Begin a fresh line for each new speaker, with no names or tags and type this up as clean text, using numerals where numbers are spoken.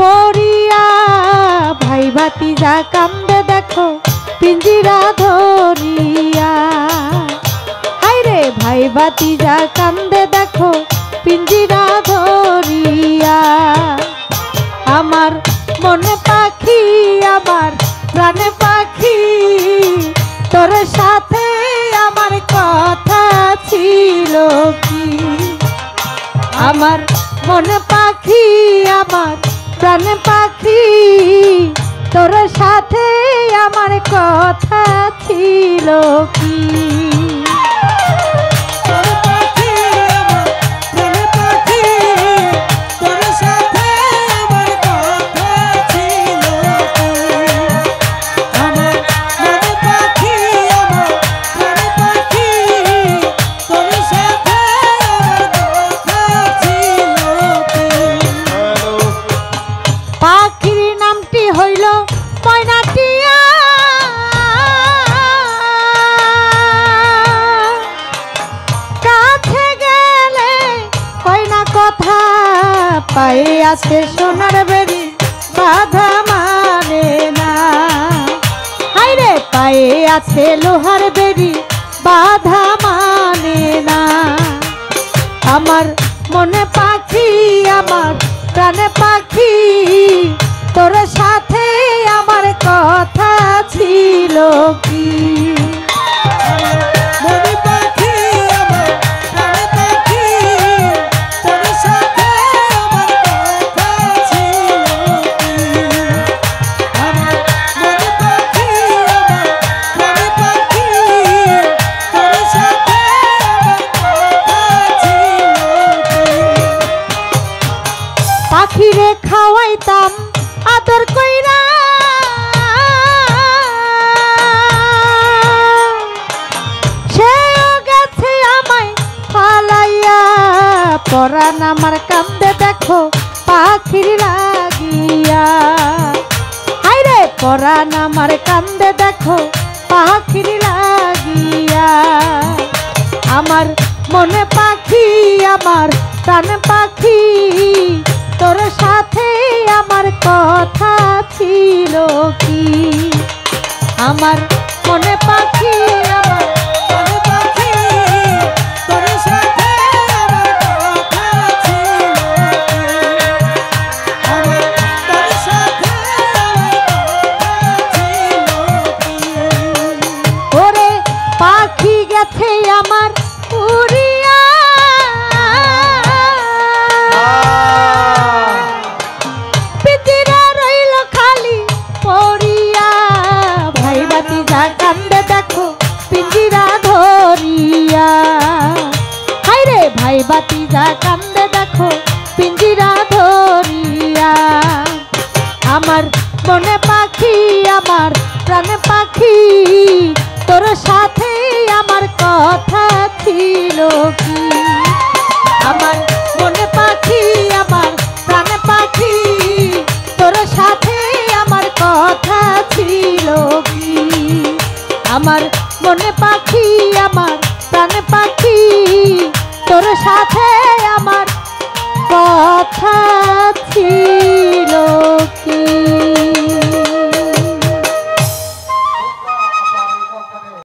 পড়িয়া ভাই ভাতিজা কান্দে দেখো পিঞ্জিরা ধরিয়া। হায়রে ভাই ভাতিজা কান্দে দেখো পিঞ্জিরা ধরিয়া। আমার মনে পাখি আমার প্রাণে পাখি তোর সাথে আমার কথা ছিল কি। আমার মনে পাখি আমার প্রাণে পাখি তোর সাথে আমার কথা ছিল কি। পায়ে আছে সোনার বেরি বাধা মানে না। হায়রে পায়ে আছে লোহার বেরি বাধা মানে না। আমার মনে পাখি আমার প্রাণে পাখি তোর সাথে আমার কথা ছিল কি। পাখিরে খাওয়াইতাম আদর কইরা সেও গেছে আমায় ফালাইয়া। পরাণ আমার কান্দে দেখো পাখির লাগিয়া। হায়রে পরাণ আমার কান্দে দেখো পাখির লাগিয়া। আমার মনে পাখি আমার প্রাণ পাখি তোর সাথে আমার কথা ছিল কি। আমার মনে পাখি আমার প্রাণ পাখি তোর সাথে আমার কথা ছিল কি। আমার তোর সাথে আমার কথা ছিল কি। ওরে পাখি গেছে আমার উড়িয়া। পিঞ্জিরা রইল খালি পড়িয়া। ভাই ভাতিজা কান্দে দেখো পিঞ্জিরা ধরিয়া। হায়রে ভাই ভাতিজা কান্দে দেখো পিঞ্জিরা ধরিয়া। আমার মনে পাখি আমার প্রাণে পাখি তোর সাথে আমার কথা ছিল কি। আমার মনে পাখি আমার প্রাণে পাখি তোর সাথে আমার কথা ছিল কি। আমার মনে পাখি আমার প্রাণে পাখি তোর সাথে আমার কথা ছিল।